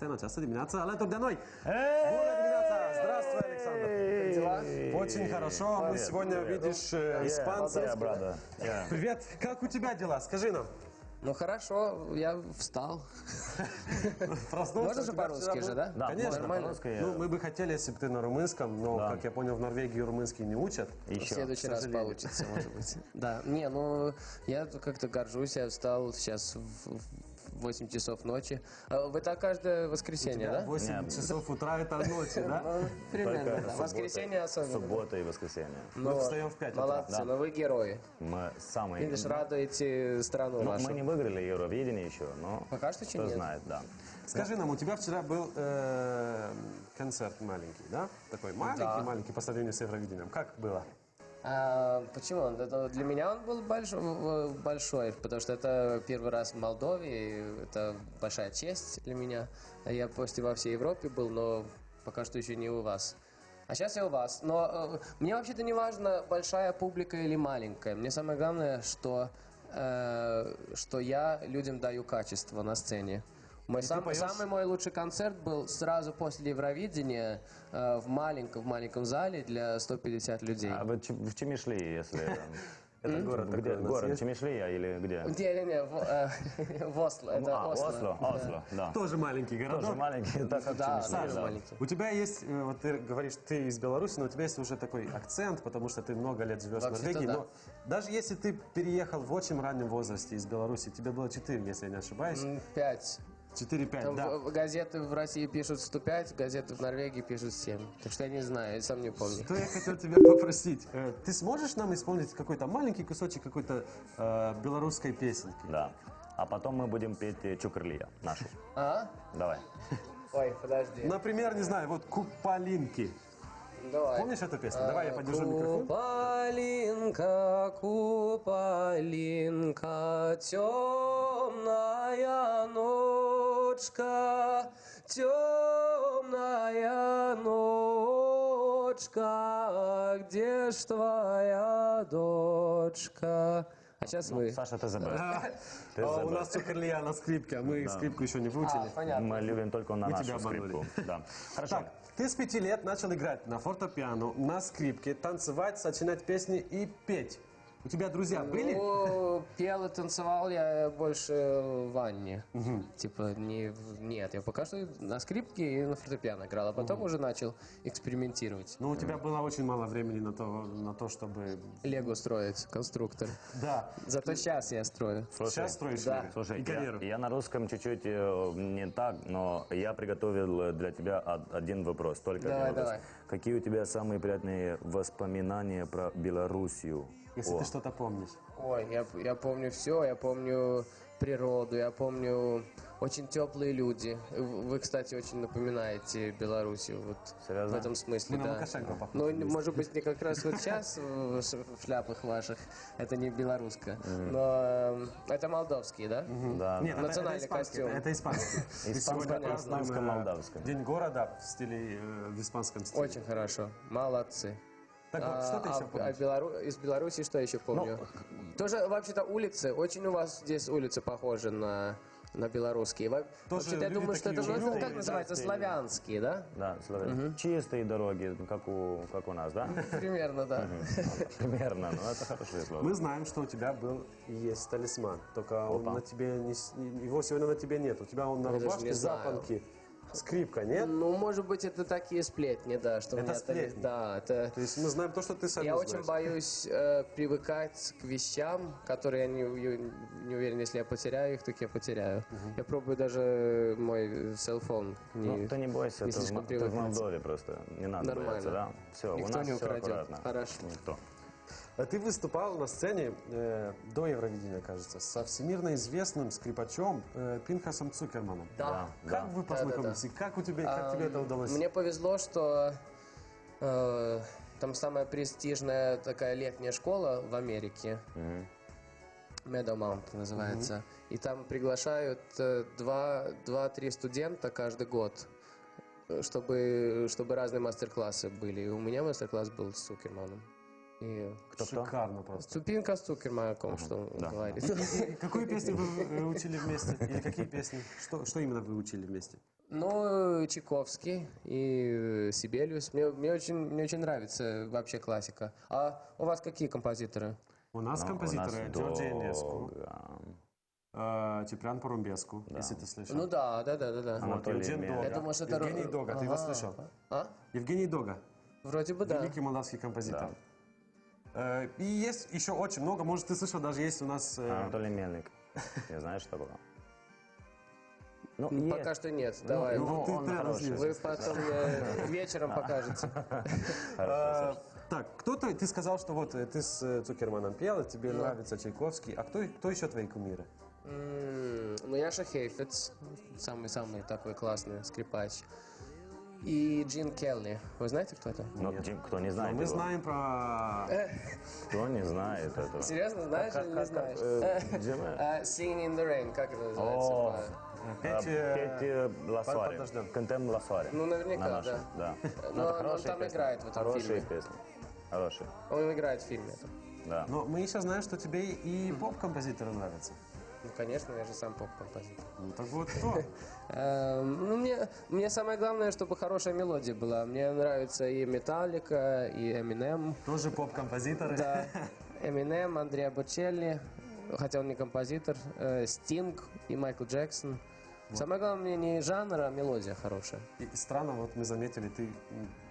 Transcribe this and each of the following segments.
Начался дimineața alături de noi. Bună dimineața! Здравствуй, Александр. Как дела? Очень хорошо. Мы сегодня, видишь, испанцы. Привет. Как у тебя дела? Скажи нам. Ну хорошо, я встал. Проснулся? Можно же по-русски же, да? Да, конечно. Нормально. Ну, мы бы хотели, если бы ты на румынском, но, как я понял, в Норвегии румынский не учат. В следующий раз получится, может быть. Да, не, ну, я как-то горжусь, я встал сейчас в 8 часов ночи. Вы так каждое воскресенье, да? 8 часов утра это ночи, да? Примерно, да. Воскресенье особенно. Суббота и воскресенье. Мы встаем в 5 утра. Молодцы, но вы герои. Мы самые... Видишь, радуете страну Ну, нашу. мы не выиграли Евровидение еще, но... Пока что еще кто нет. знает, да. Скажи нам, у тебя вчера был концерт маленький, да? Такой маленький по сравнению с Евровидением. Как было? Почему? Для меня он был большой, потому что это первый раз в Молдове, и это большая честь для меня. Я почти во всей Европе был, но пока что еще не у вас. А сейчас я у вас. Но мне вообще-то не важно, большая публика или маленькая. Мне самое главное, что я людям даю качество на сцене. Самый мой лучший концерт был сразу после Евровидения в маленьком зале для 150 людей. А вы в Чемишлии, если... Это город Где? такой у нас Город есть. Чемишлия или где? Не, в Осло. Это Осло. Осло, да. Тоже маленький городок. Тоже маленький, так как Да, Чемишлия, тоже да. маленький. У тебя есть, вот ты говоришь, ты из Беларуси, но у тебя есть уже такой акцент, потому что ты много лет живешь в Вообще-то Норвегии. да. Но даже если ты переехал в очень раннем возрасте из Беларуси, тебе было 4, если я не ошибаюсь. 5. 4-5, Там да. газеты в России пишут 105, газеты в Норвегии пишут 7. Так что я не знаю, я сам не помню. Что я хотел тебя попросить? Ты сможешь нам исполнить какой-то маленький кусочек какой-то белорусской песенки? Да. А потом мы будем петь Чукрлия нашу. А? Давай. Ой, подожди. Например, не знаю, вот «Купалинки». Давай. Помнишь эту песню? Давай я подержу микрофон. Купалинка, купалинка, темная ночка, темная ночка, где ж твоя дочка? А сейчас вы. Саша, ты забыл. Ты У забыл. нас Цукерля на скрипке, а мы скрипку еще не выучили. Понятно. Мы любим только на Мы тебя нашу обманули. скрипку. Да. Хорошо. Так, ты с 5 лет начал играть на фортепиано, на скрипке, танцевать, сочинять песни и петь. У тебя друзья были? Ну, пел и танцевал я больше в ванне. Типа, нет, я пока что на скрипке и на фортепиано играл, а потом уже начал экспериментировать. Но у тебя было очень мало времени на то, чтобы... Лего строить, конструктор. Да. Зато сейчас я строю. Сейчас строишь да. Лего? Слушай, И карьеру. я на русском чуть-чуть не так, но я приготовил для тебя один вопрос. Только Давай, один вопрос. давай. Какие у тебя самые приятные воспоминания про Белоруссию? Если ты что-то помнишь. Ой, я помню все, я помню природу, я помню очень теплые люди. Вы, кстати, очень напоминаете Белоруссию вот Серьезно? в этом смысле, Мы на да. Лукашенко похожи. Ну, может быть, не как раз вот сейчас в шляпах ваших, это не белорусская, но это молдовские, да? Да. Нет, Национальный это испанский. костюм. Это испанский. И сегодня празднуем, Испанско-молдавском. День города в стиле, в испанском стиле. Очень хорошо, молодцы. Так вот, что ты еще помнишь? Из Беларуси что еще помню? Тоже, вообще-то, улицы. Очень у вас здесь улицы похожи на белорусские. Вообще-то, я люди думаю, что это, такие ну, уже как называется, славянские, да? Да, чистые дороги, как у нас, да? Примерно, да. Примерно, ну это хорошее слово. Мы знаем, что у тебя был и есть талисман. Только он на тебе его сегодня на тебе нет. У тебя он на Я даже рубашке, не знаю. запонки. Скрипка, нет? Ну, может быть, это такие сплетни, да, что у Это меня сплетни? да, это... То есть мы знаем то, что ты сам Я не очень знаешь. боюсь привыкать к вещам, которые я не уверен, если я потеряю их, так я потеряю. Я пробую даже мой селфон Ну, ты не бойся, не ты слишком в привыкать. Молдове просто, не надо Нормально. бояться, да? Все, у Никто нас не все украдет. аккуратно. Хорошо. Никто. А ты выступал на сцене до Евровидения, кажется, со всемирно известным скрипачом Пинхасом Цукерманом. Да. Как вы познакомились? И как тебе это удалось? Мне повезло, что там самая престижная такая летняя школа в Америке. Meadowmount называется. И там приглашают 2-3 студента каждый год, чтобы разные мастер-классы были. И у меня мастер-класс был с Цукерманом. И Кто-кто? Шикарно просто. Цупинка с Цукермайером, что он да. говорит. И какую песню вы учили вместе? Или какие песни? Что именно вы учили вместе? Ну, Чайковский и Сибелиус. Мне очень нравится вообще классика. А у вас какие композиторы? У нас Ну, композиторы у нас Джорджи Энеску, Дога, Типрян Порумбеску, если ты слышал. Ну да. Вот, Анатолий Евген Мель. Дога. Я думаю, что это... Евгений Дога, ты его слышал? А? Евгений Дога, Вроде бы да. великий молдавский композитор. И есть еще очень много, может, ты слышал, даже есть у нас... Анатолий Мельник. Не знаешь такого? Ну, Пока что нет. Давай. ну, ты он рядом хороший. с ним. Вы потом вечером покажете. Так, ты сказал, что вот ты с Цукерманом пел, тебе нравится Чайковский. А кто еще твои кумиры? Ну, Яша Хейфец, самый такой классный скрипач. И Джин Келли. Вы знаете, кто это? Ну, кто не знает Мы его? знаем про... Кто не знает этого? Серьезно, знаешь или не знаешь? Джима? Singing in the Rain, как это О, называется? Петь, Петь Ласуаре. подождем. Контем Ласуаре. Ну, наверняка, На нашем, да. да. Но это он хорошие там песни. играет в этом Хорошие фильме. песни. Хорошие, Он играет в фильме. да. Но мы еще знаем, что тебе и поп-композиторы нравятся. Ну, конечно, я же сам поп-композитор. Ну так вот кто? Ну, мне самое главное, чтобы хорошая мелодия была. Мне нравится и Металлика, и Eminem. Тоже поп-композиторы. Да, Eminem, Андреа Бочелли, хотя он не композитор, Стинг и Майкл Джексон. Самое главное мне не жанр, а мелодия хорошая. И странно, вот мы заметили, ты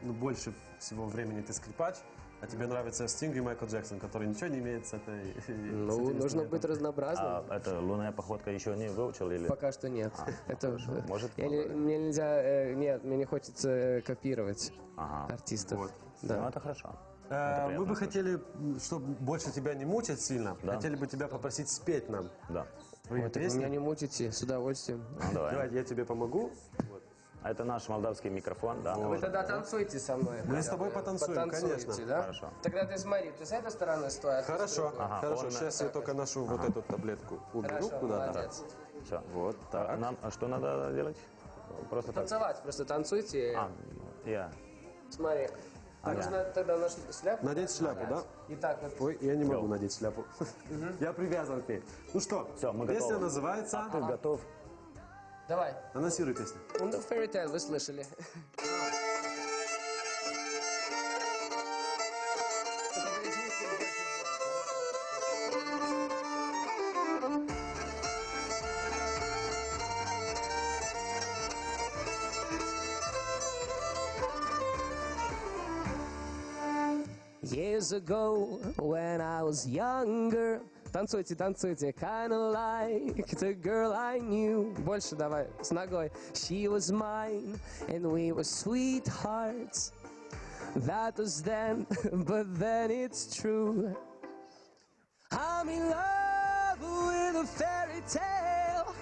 больше всего времени ты скрипач, а тебе нравится Стинг и Майкл Джексон, который ничего не имеет с этой... Ну, нужно быть разнообразным. А это лунная походка еще не выучил или? Пока что нет. Это Может, мне нельзя, нет, мне не хочется копировать Ага. артистов. Вот. Ну, Да. это хорошо. Мы бы хотели, чтобы больше тебя не мучить сильно, хотели бы тебя попросить спеть нам Да. твои Вот, так вы песни. меня не мучите, с удовольствием. Ну, давай. Давай, я тебе помогу. Вот. А это наш молдавский микрофон, да? Вы тогда танцуйте со мной. Мы с тобой потанцуем, Потанцуете, конечно. да? Хорошо. Тогда ты смотри, ты с этой стороны стой, а ты с Хорошо, другой. Ага, хорошо. он- Сейчас я только ношу вот эту таблетку. Уберу Хорошо, куда-то. молодец. Все. Вот так. Нам что надо делать? Просто так. Танцевать, просто танцуйте. Я. Смотри. Нужно тогда нашу шляпу. Надеть шляпу, да? Итак, вот Ой, я не могу надеть шляпу. Я привязан к ней. Ну что, Всё, мы песня готовы. называется... Ты готов? давай. Анонсируй песню. Ну, Fairy Tale вы слышали. Years ago, when I was younger, танцуйте, танцуйте, kinda like the girl I knew. Больше давай, с ногой. She was mine, and we were sweethearts. That was then, but then it's true. I'm in love with a fairy tale,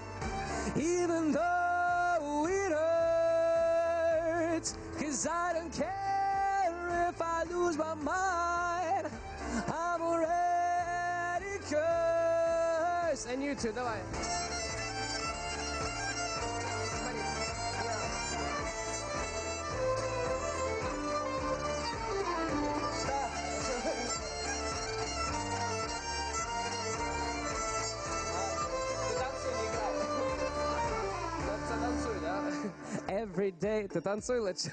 even though it hurts. 'Cause I don't care if I lose my mind. I'm already cursed. And you too, давай. Every day, ты танцуй лучше.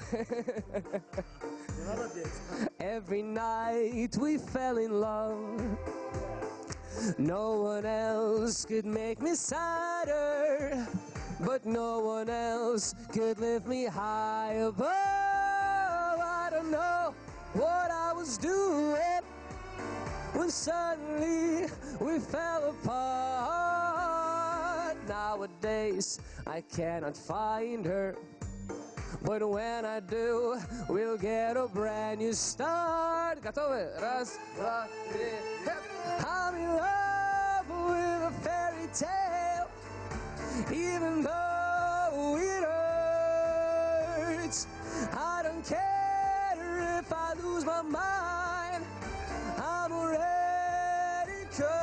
Every night we fell in love. No one else could make me sadder, but no one else could lift me high above. I don't know what I was doing when suddenly we fell apart. Nowadays I cannot find her, but when I do, we'll get a brand new start. Готовы? Раз, два, три. Хэп! I'm in love with a fairy tale, even though it hurts. I don't care if I lose my mind. I'm already cursed.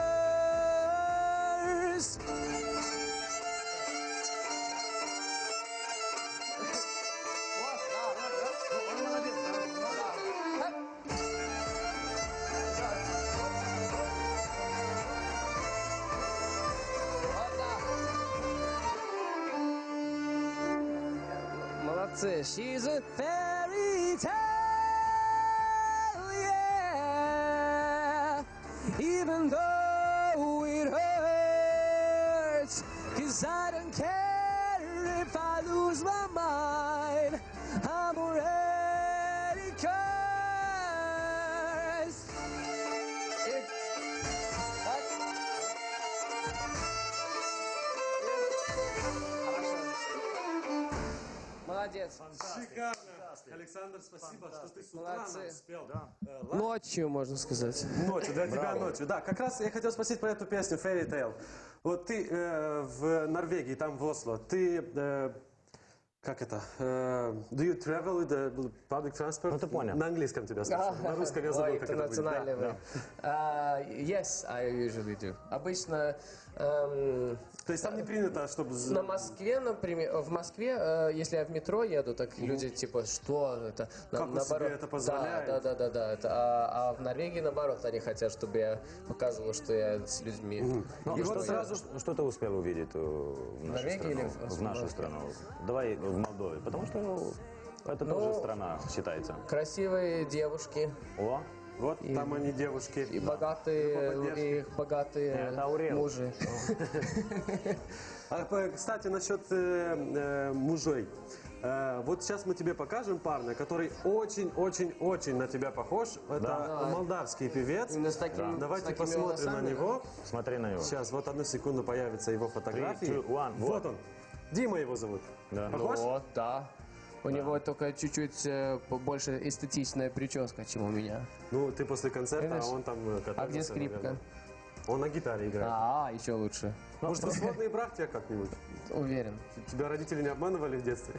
молодцы. She's a fairy tale, yeah. Even though it hurts, 'cause I don't care if I lose my mind. I'm already cursed. Молодец. Шикарно. Александр, спасибо, что ты с утра Молодцы. нам спел. Ночью, можно сказать. Ночью, для тебя ночью. Да, как раз я хотел спросить про эту песню Fairy Tale. Вот ты в Норвегии, там в Осло, ты как это? Do you travel with the public transport? Ну, ты понял. На английском тебя спрашиваю. На русском я забыл, Ой, как это будет. интернациональный вы. Yes, I usually do. Обычно То есть там не принято, чтобы... на Москве, например, в Москве, если я в метро еду, так люди типа, что это? Как вы себе это позволяете? Да. А в Норвегии, наоборот, они хотят, чтобы я показывал, что я с людьми. Ну, И что, что сразу, что ты успел увидеть в нашу Норвегии страну? или в нашу страну? Давай в Молдове, потому что это тоже страна считается. Красивые девушки О, Вот там они, девушки. и богатые, поддержки. и их богатые Это Аурел. мужи. Кстати, насчет мужей. Вот сейчас мы тебе покажем парня, который очень-очень-очень на тебя похож. Это молдавский певец. Именно с таким- Давайте с такими посмотрим на волосами, него. смотри на него. Сейчас, вот одну секунду появится его фотографии. 3, 2, 1, Вот он. Дима его зовут. Да. Похож? Вот, да. У него только чуть-чуть больше эстетичная прическа, чем у меня. Ну, ты после концерта, Видишь? а он там катается. А где скрипка? наверное. Он на гитаре играет. Еще лучше. Может, вы сводные братья как-нибудь? Уверен. Тебя родители не обманывали в детстве?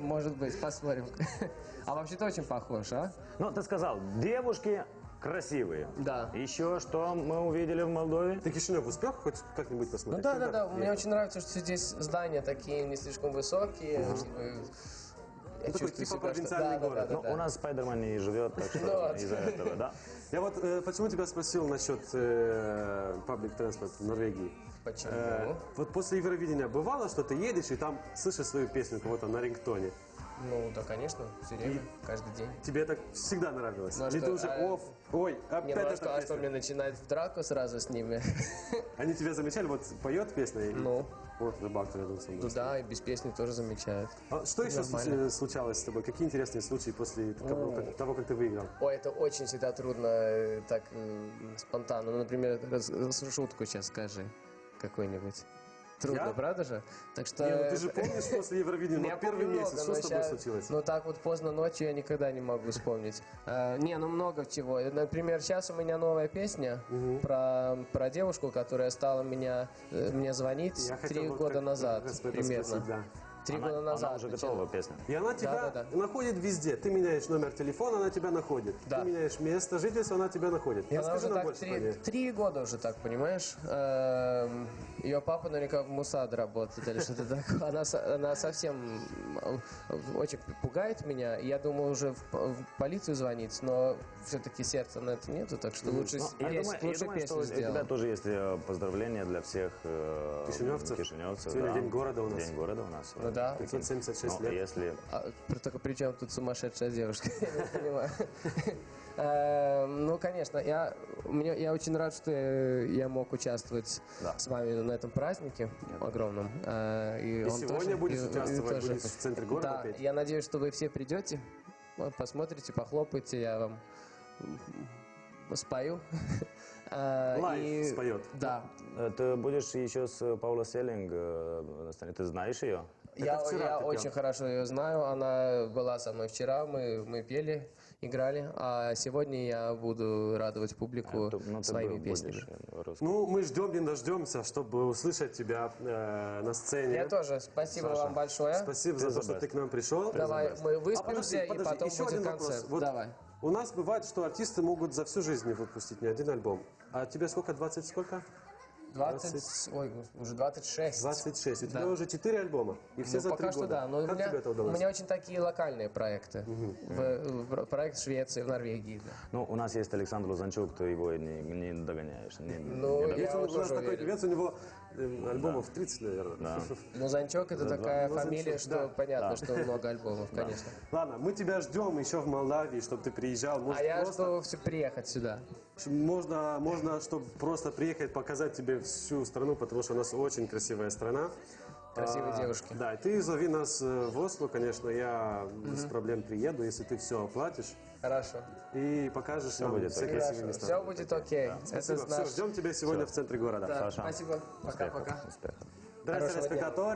Может быть, посмотрим. А вообще-то очень похож, а? Ну, ты сказал, девушки красивые. Да. Еще что мы увидели в Молдове? Ты Кишинев успел хоть как-нибудь Ну посмотреть? да. Когда Мне ехал? очень нравится, что здесь здания такие не слишком высокие. Чтобы я такой чувствую типа себя, провинциальный что... город. Ну, у нас Спайдерман не живет, так что Вот. из-за этого, да? Я вот почему тебя спросил насчет public transport в Норвегии. Почему? Вот после Евровидения бывало, что ты едешь и там слышишь свою песню у кого-то на рингтоне. Ну да, конечно, все время, каждый день. Тебе это всегда нравилось? Ну, а Или что, ты уже, ой, Не, опять ну эта а что песня? мне начинать в драку сразу с ними? Они тебя замечали, вот поет песня и... Ну. Вот рыбак рядом со мной. Ну да, и без песни тоже замечают. А что еще Нормально. случалось с тобой? Какие интересные случаи после того, как ты выиграл? Ой, это очень всегда трудно так спонтанно. Ну, например, шутку сейчас скажи какой-нибудь. Трудно, Я? правда же? Так что... Не, ну ты же помнишь после Евровидения, Я вот первый помню месяц, много, что но с тобой щас- случилось? Ну так вот поздно ночью я никогда не могу вспомнить. Ну много чего. Например, сейчас у меня новая песня про девушку, которая стала мне звонить Я хотел 3 вот года как назад раз про это примерно. спросить, да. 3 года назад. Она уже начала. готова, песня. И она тебя Да. находит везде. Ты меняешь номер телефона, она тебя находит. Да. Ты меняешь место жительства, она тебя находит. И она Расскажи уже нам так больше про нее. 3 года уже так, понимаешь? Ее папа наверняка в МУСАД работает или что-то такое. Она совсем очень пугает меня. Я думаю уже в полицию звонить, но все-таки сердца на это нету, так что лучше, Я думаю, что песню у тебя сделал. тоже есть поздравления для всех Кишиневцев. кишиневцев. Сегодня да. День города у нас. День города у нас. Ну да. 576 Ну, лет. если... Только при чем тут сумасшедшая девушка? Я не понимаю. Ну, конечно, я очень рад, что я мог участвовать Да. с вами на этом празднике огромном. И он сегодня тоже- будешь и участвовать, тоже. будешь в центре города Да, петь? я надеюсь, что вы все придете, посмотрите, похлопаете, я вам спою. Лайв споет. Да. Ты будешь еще с Паула Селлинг на сцене. Ты знаешь ее? Я вчера ты пел. очень хорошо ее знаю. Она была со мной вчера, мы пели, играли. А сегодня я буду радовать публику Ты своими будешь песнями. русским. Ну, мы ждем не дождемся, чтобы услышать тебя на сцене. Я тоже. Спасибо вам большое. Спасибо за то, что забавно. ты к нам пришел. Давай мы А выспимся, и потом еще будет один вопрос. концерт. Вот Давай. у нас бывает, что артисты могут за всю жизнь не выпустить ни один альбом. А тебе сколько? 20 сколько? уже 26. 26. У тебя Да. уже 4 альбома. И все Ну, за 3 пока что года. да, но Как тебе это у удалось? меня очень такие локальные проекты. Проект в Швеции, в Норвегии. Да. Ну, у нас есть Александр Лузанчук, ты его не догоняешь. Ну, не я У нас тоже такой уверен. певец, у него альбомов 30, наверное. Да. Ну, Занчок это такая фамилия, что да. понятно, что много альбомов, конечно. Ладно, мы тебя ждем еще в Молдавии, чтобы ты приезжал. Может, А я просто, жду все приехать сюда. можно, чтобы просто приехать, показать тебе всю страну, потому что у нас очень красивая страна. Красивые девушки. Да, и ты зови нас в Осло, конечно, я без проблем приеду, если ты все оплатишь Хорошо. и покажешь нам будет все окей. красивые места. Все будет окей. Спасибо. Это Все, наш... ждем тебя сегодня в центре города. Да, Саша. спасибо. Пока-пока. Успехов. Здрасте, Хорошего дня. респектаторы.